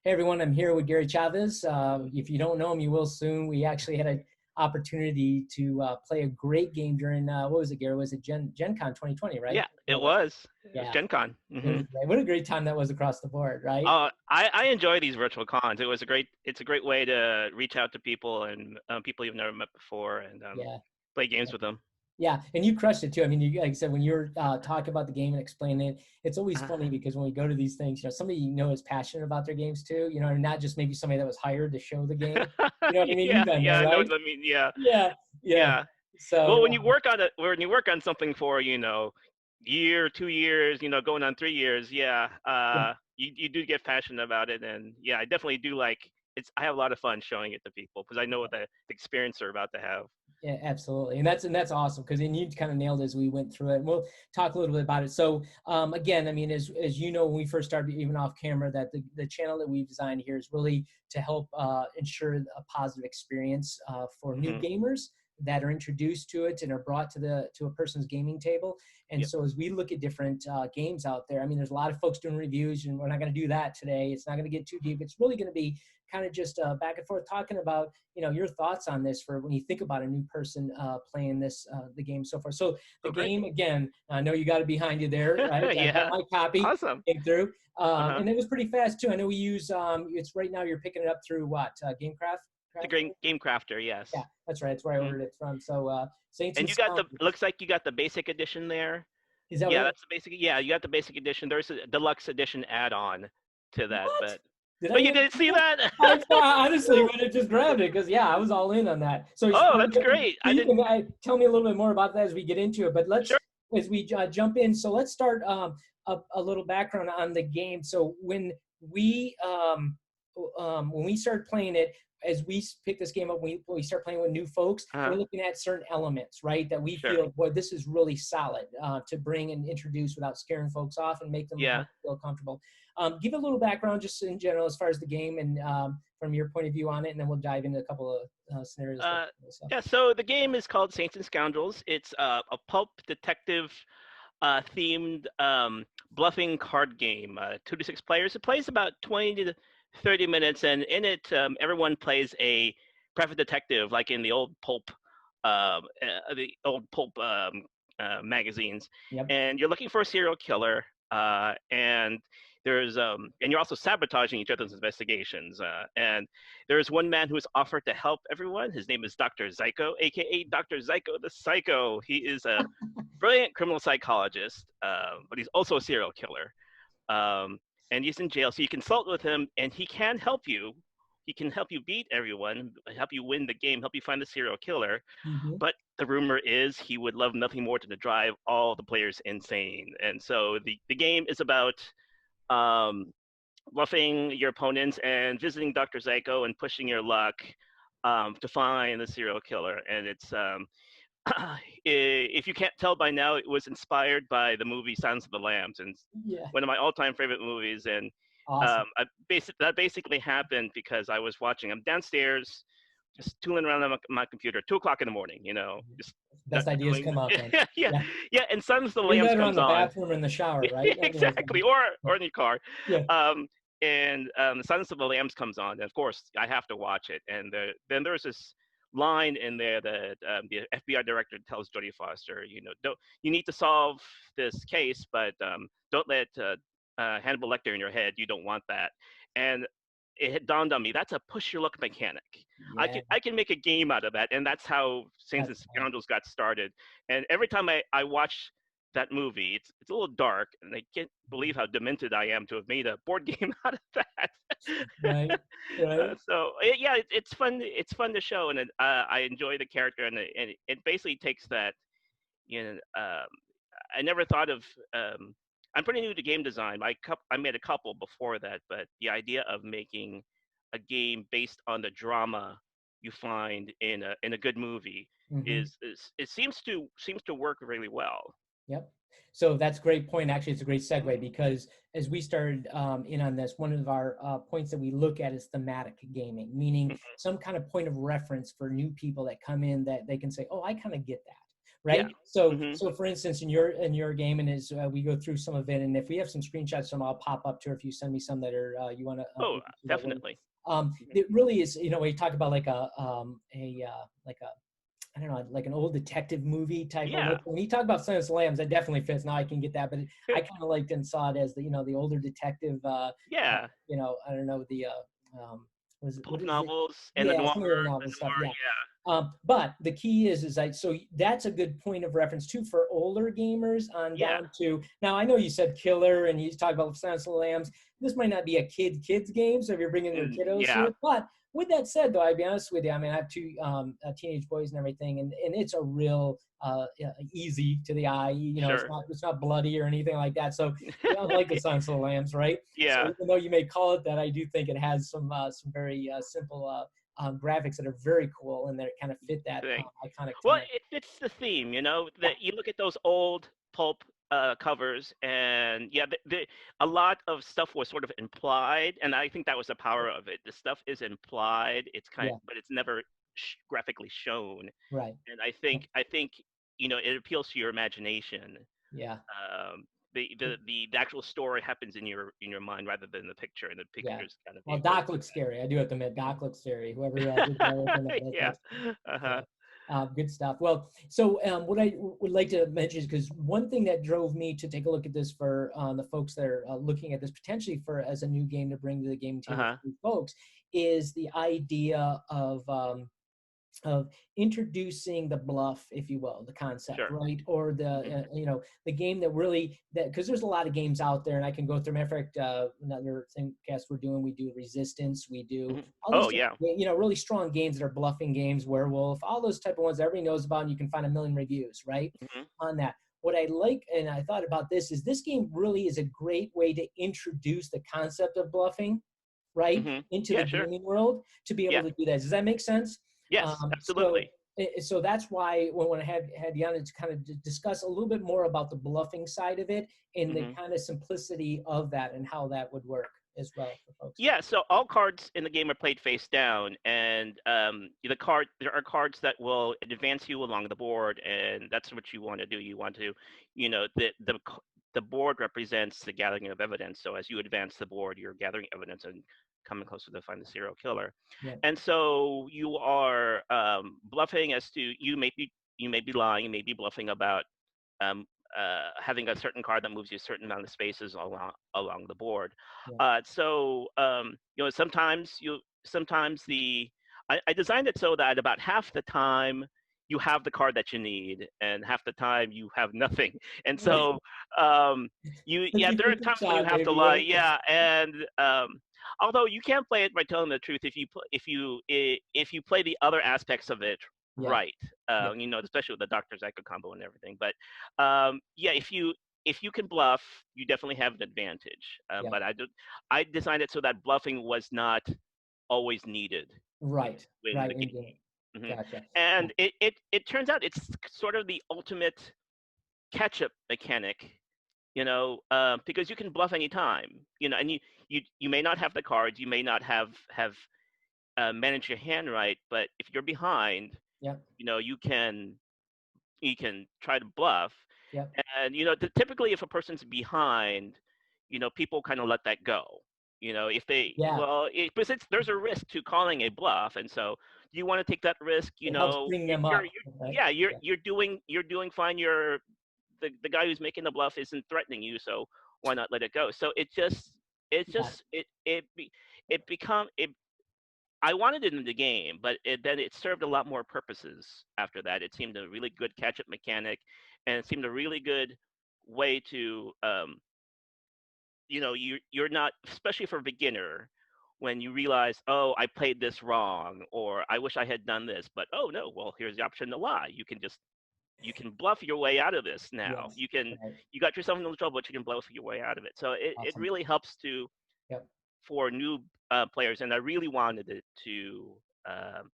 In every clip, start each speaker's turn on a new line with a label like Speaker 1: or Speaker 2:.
Speaker 1: Hey everyone, I'm here with Gary Chavez. If you don't know him, you will soon. We actually had an opportunity to play a great game during, what was it, Gary? Was it Gen Con 2020, right?
Speaker 2: Yeah, it was. It was
Speaker 1: Yeah,
Speaker 2: Gen Con.
Speaker 1: it was great. What a great time that was across the board, right?
Speaker 2: I enjoy these virtual cons. It's a great way to reach out to people and people you've never met before and
Speaker 1: Yeah.
Speaker 2: play games with them.
Speaker 1: Yeah, and you crushed it too. I mean, you, like I said, when you're talking about the game and explaining it, it's always
Speaker 2: Uh,
Speaker 1: funny because when we go to these things, somebody is passionate about their games too, and not just maybe somebody that was hired to show the game. You know what I mean?
Speaker 2: yeah,
Speaker 1: You've been
Speaker 2: yeah,
Speaker 1: there,
Speaker 2: I know
Speaker 1: right?
Speaker 2: what I mean. Yeah,
Speaker 1: Yeah, yeah.
Speaker 2: yeah. Well,
Speaker 1: So,
Speaker 2: when you work on something for year, 2 years, going on 3 years, yeah,
Speaker 1: yeah.
Speaker 2: you do get passionate about it, and yeah, I definitely do like it's. I have a lot of fun showing it to people because I know what the experience they're about to have.
Speaker 1: Yeah, absolutely, and that's awesome because then you kind of nailed it as we went through it. And we'll talk a little bit about it. So again, I mean, as you know, when we first started, even off camera, that the channel that we've designed here is really to help ensure a positive experience for new
Speaker 2: Hmm.
Speaker 1: gamers that are introduced to it and are brought to a person's gaming table. And
Speaker 2: Yep.
Speaker 1: so as we look at different games out there, I mean, there's a lot of folks doing reviews, and we're not going to do that today. It's not going to get too deep. It's really going to be kind of just back and forth talking about your thoughts on this for when you think about a new person playing this the game so far. So the
Speaker 2: Oh, great.
Speaker 1: game, again, I know you got it behind you there, right? I got
Speaker 2: Yeah.
Speaker 1: my copy
Speaker 2: Awesome.
Speaker 1: came through,
Speaker 2: Uh-huh.
Speaker 1: and it was pretty fast too. I know we use it's right now. You're picking it up through what GameCraft?
Speaker 2: The great game crafter,
Speaker 1: Yeah,
Speaker 2: yes.
Speaker 1: that's right. That's where I
Speaker 2: Hmm.
Speaker 1: ordered it from. So Saints
Speaker 2: And
Speaker 1: and
Speaker 2: you got the
Speaker 1: Scoundrels.
Speaker 2: looks like you got the basic edition there.
Speaker 1: Is that
Speaker 2: Yeah,
Speaker 1: what?
Speaker 2: that's the basic. Yeah, you got the basic edition. There's a deluxe edition add-on to that,
Speaker 1: What?
Speaker 2: but
Speaker 1: Did I
Speaker 2: oh, you
Speaker 1: hear
Speaker 2: didn't see that?
Speaker 1: I honestly would have just grabbed it because yeah, I was all in on that. So,
Speaker 2: Oh, that's great.
Speaker 1: so
Speaker 2: I
Speaker 1: you
Speaker 2: didn't.
Speaker 1: can tell me a little bit more about that as we get into it. But let's
Speaker 2: Sure.
Speaker 1: as we jump in. So let's start a little background on the game. So when we started playing it, as we pick this game up, we start playing with new folks. We're
Speaker 2: Uh-huh.
Speaker 1: looking at certain elements, right? That we
Speaker 2: Sure.
Speaker 1: feel, boy, this is really solid to bring and introduce without scaring folks off and make them
Speaker 2: Yeah.
Speaker 1: feel comfortable. Give a little background just in general as far as the game and from your point of view on it, and then we'll dive into a couple of scenarios.
Speaker 2: Uh,
Speaker 1: So.
Speaker 2: yeah. So the game is called Saints and Scoundrels. It's a pulp detective themed bluffing card game. 2 to 6 players. It plays about 20 to 30 minutes, and in it, everyone plays a private detective, like in the old pulp magazines.
Speaker 1: Yep.
Speaker 2: And you're looking for a serial killer, and you're also sabotaging each other's investigations. And there's one man who is offered to help everyone. His name is Dr. Zyko, aka Dr. Zyko the Psycho. He is a brilliant criminal psychologist, but he's also a serial killer. Um, and he's in jail, so you consult with him, and he can help you. He can help you beat everyone, help you win the game, help you find the serial killer.
Speaker 1: Mm-hmm.
Speaker 2: But the rumor is he would love nothing more than to drive all the players insane. And so the game is about um, bluffing your opponents and visiting Dr. Zyko and pushing your luck to find the serial killer. And it's if you can't tell by now, it was inspired by the movie Silence of the Lambs, and
Speaker 1: Yeah.
Speaker 2: one of my all-time favorite movies. And
Speaker 1: Awesome.
Speaker 2: that basically happened because I was watching. I'm downstairs, just tooling around on my computer, 2 o'clock in the morning. Just
Speaker 1: Best ideas
Speaker 2: doing.
Speaker 1: come out then.
Speaker 2: Yeah,
Speaker 1: Yeah.
Speaker 2: yeah. And Silence of the
Speaker 1: Even
Speaker 2: Lambs
Speaker 1: better on
Speaker 2: comes
Speaker 1: the
Speaker 2: on.
Speaker 1: bathroom or in the shower,
Speaker 2: Yeah,
Speaker 1: right?
Speaker 2: exactly,
Speaker 1: Yeah.
Speaker 2: or in your car.
Speaker 1: Yeah.
Speaker 2: The Silence of the Lambs comes on, and of course I have to watch it. And then there's this line in there that the FBI director tells Jodie Foster, don't you need to solve this case, but don't let Hannibal Lecter in your head. You don't want that. And it had dawned on me that's a push your luck mechanic. I
Speaker 1: Yeah.
Speaker 2: can make a game out of that, and that's how Saints and
Speaker 1: That's fun.
Speaker 2: Scoundrels got started. And every time I watch that movie, it's a little dark, and I can't believe how demented I am to have made a board game out of that.
Speaker 1: Right. Right.
Speaker 2: Yeah, it's fun. It's fun to show, and I enjoy the character, and it basically takes that. You know, I never thought of. I'm pretty new to game design. I made a couple before that, but the idea of making a game based on the drama you find in a good movie
Speaker 1: Mm-hmm.
Speaker 2: is it seems to work really well.
Speaker 1: Yep. So that's a great point. Actually, it's a great segue because as we started in on this, one of our points that we look at is thematic gaming, meaning some kind of point of reference for new people that come in that they can say, oh, I kind of get that.
Speaker 2: Yeah.
Speaker 1: right? So,
Speaker 2: Hmm.
Speaker 1: so for instance, in your game, and as we go through some of it, and if we have some screenshots, some I'll pop up to, if you send me some that are you want to
Speaker 2: Oh,
Speaker 1: do that way.
Speaker 2: definitely. Mhm.
Speaker 1: It really is, we talk about like like a I don't know, like an old detective movie type of
Speaker 2: Yeah.
Speaker 1: look. When you talk about Silence of the Lambs, that definitely fits. Now I can get that, but I kind of liked and saw it as the older detective.
Speaker 2: Yeah.
Speaker 1: I don't know what
Speaker 2: Pulp
Speaker 1: is it?
Speaker 2: novels and
Speaker 1: Yeah, some of the
Speaker 2: the
Speaker 1: novel stuff.
Speaker 2: noir.
Speaker 1: Yeah. But the key is like, so that's a good point of reference too for older gamers on
Speaker 2: Yeah.
Speaker 1: down to now. I know you said killer and you talk about Silence of the Lambs. This might not be a kids game, so if you're bringing your kiddos to
Speaker 2: Yeah.
Speaker 1: it, but with that said, though, I'd be honest with you. I mean, I have two teenage boys and everything, and it's a real easy to the eye.
Speaker 2: Sure.
Speaker 1: It's not bloody or anything like that. So unlike the Silence of the Lambs, right? So
Speaker 2: Yeah.
Speaker 1: even though you may call it that, I do think it has some very simple graphics that are very cool and that kind of fit that
Speaker 2: Thing.
Speaker 1: iconic
Speaker 2: Well,
Speaker 1: time.
Speaker 2: it fits the theme, you know,
Speaker 1: Yeah,
Speaker 2: that you look at those old pulp covers, and yeah, a lot of stuff was sort of implied, and I think that was the power of it. The stuff is implied,
Speaker 1: yeah,
Speaker 2: but it's never graphically shown,
Speaker 1: right.
Speaker 2: and I think it appeals to your imagination.
Speaker 1: Yeah,
Speaker 2: Um, the actual story happens in your mind rather than the picture, and the
Speaker 1: yeah.
Speaker 2: picture is kind of
Speaker 1: Well,
Speaker 2: vehicle.
Speaker 1: Doc looks scary. I do have to admit, Doc looks scary. Whoever did the artwork on that,
Speaker 2: Yeah.
Speaker 1: that's
Speaker 2: Uh-huh.
Speaker 1: yeah. Good stuff. Well, so what I would like to mention is because one thing that drove me to take a look at this for the folks that are looking at this potentially for as a new game to bring to the game table
Speaker 2: Uh-huh.
Speaker 1: for new folks is the idea of introducing the bluff, if you will, the concept,
Speaker 2: Sure.
Speaker 1: right? Or
Speaker 2: Mhm.
Speaker 1: the game that really that because there's a lot of games out there, and I can go through. Matter of fact, another thing cast we're doing, we do Resistance, we do
Speaker 2: Mhm.
Speaker 1: all these
Speaker 2: Oh,
Speaker 1: different,
Speaker 2: yeah.
Speaker 1: really strong games that are bluffing games, Werewolf, all those type of ones that everybody knows about, and you can find a million reviews, right,
Speaker 2: Mhm.
Speaker 1: on that. What I like, and I thought about this, is this game really is a great way to introduce the concept of bluffing, right,
Speaker 2: Mhm.
Speaker 1: into the
Speaker 2: Yeah, sure.
Speaker 1: gaming world to be able
Speaker 2: Yeah.
Speaker 1: to do that. Does that make sense?
Speaker 2: Yes,
Speaker 1: So,
Speaker 2: absolutely.
Speaker 1: so that's why when I had you on to kind of discuss a little bit more about the bluffing side of it and the
Speaker 2: Mhm.
Speaker 1: kind of simplicity of that and how that would work as well for folks.
Speaker 2: Yeah, so all cards in the game are played face down, and there are cards that will advance you along the board, and that's what you want to do. You want to, the board represents the gathering of evidence. So as you advance the board, you're gathering evidence and coming closer to find the serial killer.
Speaker 1: Yeah,
Speaker 2: And so you are bluffing as to you may be lying, you may be bluffing about um, having a certain card that moves you a certain amount of spaces along the board.
Speaker 1: yeah,
Speaker 2: Sometimes I designed it so that about half the time you have the card that you need, and half the time you have nothing. And
Speaker 1: right.
Speaker 2: so um, yeah, there are
Speaker 1: 50-50
Speaker 2: times when you
Speaker 1: shot,
Speaker 2: have to
Speaker 1: baby,
Speaker 2: lie.
Speaker 1: right?
Speaker 2: Yeah, and although you can play it by telling the truth if you play the other aspects of it
Speaker 1: Yeah,
Speaker 2: right,
Speaker 1: yeah,
Speaker 2: especially with the Dr. Zyko combo and everything. But yeah, if you can bluff, you definitely have an advantage.
Speaker 1: yeah.
Speaker 2: But I designed it so that bluffing was not always needed to
Speaker 1: Right,
Speaker 2: win
Speaker 1: right.
Speaker 2: the
Speaker 1: And yeah,
Speaker 2: game. Hmm.
Speaker 1: gotcha. Yeah,
Speaker 2: And it turns out it's sort of the ultimate catch-up mechanic, because you can bluff anytime, and you may not have the cards, you may not have managed your hand right, but if you're behind,
Speaker 1: yeah,
Speaker 2: you can try to bluff.
Speaker 1: yeah,
Speaker 2: And typically if a person's behind, people kind of let that go. If they
Speaker 1: yeah.
Speaker 2: well it, because there's a risk to calling a bluff, and so you want to take that risk.
Speaker 1: It helps bring them
Speaker 2: You're,
Speaker 1: up.
Speaker 2: you're
Speaker 1: Right?
Speaker 2: yeah, you're
Speaker 1: Yeah,
Speaker 2: doing fine. The guy who's making the bluff isn't threatening you, so why not let it go? So
Speaker 1: yeah.
Speaker 2: it become it I wanted it in the game, but then it served a lot more purposes after that. It seemed a really good catch-up mechanic, and it seemed a really good way to, you're not, especially for a beginner, when you realize, oh, I played this wrong, or I wish I had done this, but oh no, well, here's the option to lie. You can bluff your way out of this now.
Speaker 1: Yes. Right.
Speaker 2: You got yourself into trouble, but you can bluff your way out of it. So it
Speaker 1: Awesome.
Speaker 2: really helps to
Speaker 1: Yep.
Speaker 2: for new players, and I really wanted it to. Um,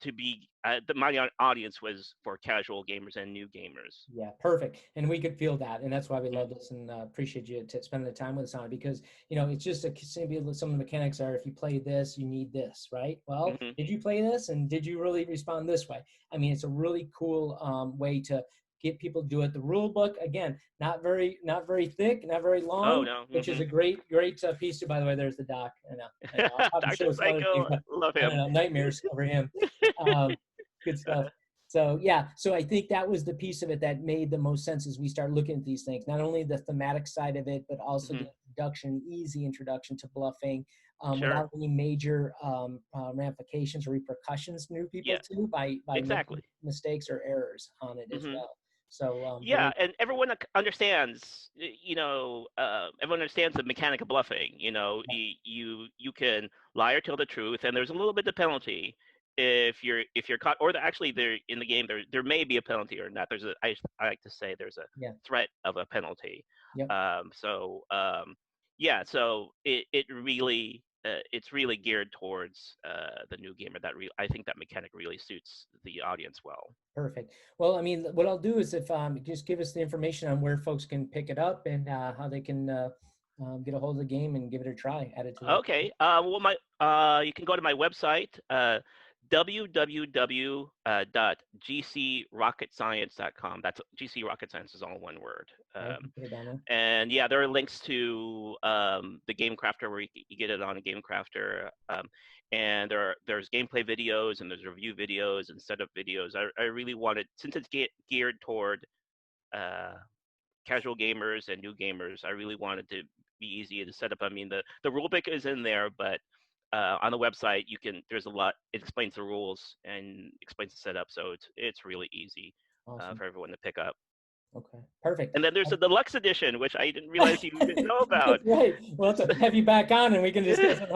Speaker 2: to be my audience was for casual gamers and new gamers.
Speaker 1: Yeah, perfect. And we could feel that. And that's why we
Speaker 2: Mm-hmm.
Speaker 1: love this and appreciate you spending the time with us on it, because, you know, it's just some of the mechanics are, if you play this, you need this, right? Well,
Speaker 2: Mm-hmm.
Speaker 1: did you play this and did you really respond this way? I mean, it's a really cool way to get people to do it. The rule book, again, not very thick, not very
Speaker 2: Oh
Speaker 1: long,
Speaker 2: no.
Speaker 1: which is
Speaker 2: Mm-hmm.
Speaker 1: a great piece. By the way, there's the doc. I know. I'll probably
Speaker 2: Dr.
Speaker 1: show some other things,
Speaker 2: Psycho,
Speaker 1: but
Speaker 2: love
Speaker 1: I don't
Speaker 2: him.
Speaker 1: know, nightmares over him. Um, Good stuff. So yeah, so I think that was the piece of it that made the most sense as we start looking at these things. Not only the thematic side of it, but also
Speaker 2: Mm-hmm.
Speaker 1: the introduction, easy introduction to bluffing,
Speaker 2: Sure.
Speaker 1: without any major ramifications or repercussions to new people
Speaker 2: Yeah.
Speaker 1: too, by
Speaker 2: Exactly.
Speaker 1: making mistakes or errors on it as
Speaker 2: Mm-hmm.
Speaker 1: well. So
Speaker 2: Yeah,
Speaker 1: very
Speaker 2: and everyone understands, everyone understands the mechanic of bluffing. You can lie or tell the truth, and there's a little bit of penalty if you're caught. Or actually, there in the game there may be a penalty or not. I like to say there's a
Speaker 1: yeah,
Speaker 2: threat of a penalty.
Speaker 1: yep.
Speaker 2: Yeah, so it's really geared towards the new gamer. I think that mechanic really suits the audience well.
Speaker 1: Perfect. Well, I mean, what I'll do is if just give us the information on where folks can pick it up and how they can get a hold of the game and give it a try, add it to their.
Speaker 2: Okay. Well, you can go to my website, www.gcrocketscience.com. That's GC Rocket Science is all one word.
Speaker 1: Okay, put it down there.
Speaker 2: And yeah, there are links to the Game Crafter where you get it on a Game Crafter. And there's gameplay videos and there's review videos and setup videos. I really wanted, since it's geared toward casual gamers and new gamers, I really wanted to be easy to set up. I mean, the rule book is in there, but on the website there's a lot. It explains the rules and explains the setup, so it's really easy
Speaker 1: Awesome.
Speaker 2: for everyone to pick up.
Speaker 1: Okay, perfect.
Speaker 2: And then there's a deluxe edition, which I didn't realize you didn't know about.
Speaker 1: That's right. Well, to have you back on and we can discuss it.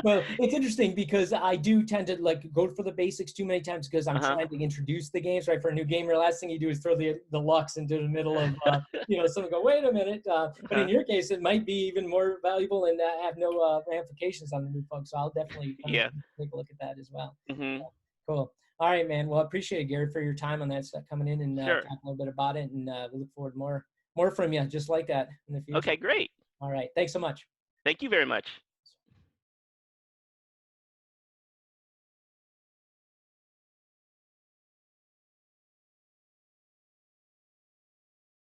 Speaker 1: Well, it's interesting because I do tend to like go for the basics too many times because I'm
Speaker 2: Uh-huh.
Speaker 1: trying to introduce the games, right? For a new gamer, last thing you do is throw the Lux into the middle of, someone go, wait a minute. But in
Speaker 2: Uh-huh.
Speaker 1: your case, it might be even more valuable and have no ramifications on the new folks. So I'll definitely
Speaker 2: Yeah.
Speaker 1: take a look at that as well.
Speaker 2: Hmm.
Speaker 1: Cool. All right, man. Well, I appreciate it, Gary, for your time on that stuff, coming in and
Speaker 2: Sure.
Speaker 1: talking a little bit about it. And we look forward to more from you, just like that in the future.
Speaker 2: Okay, great.
Speaker 1: All right. Thanks so much.
Speaker 2: Thank you very much.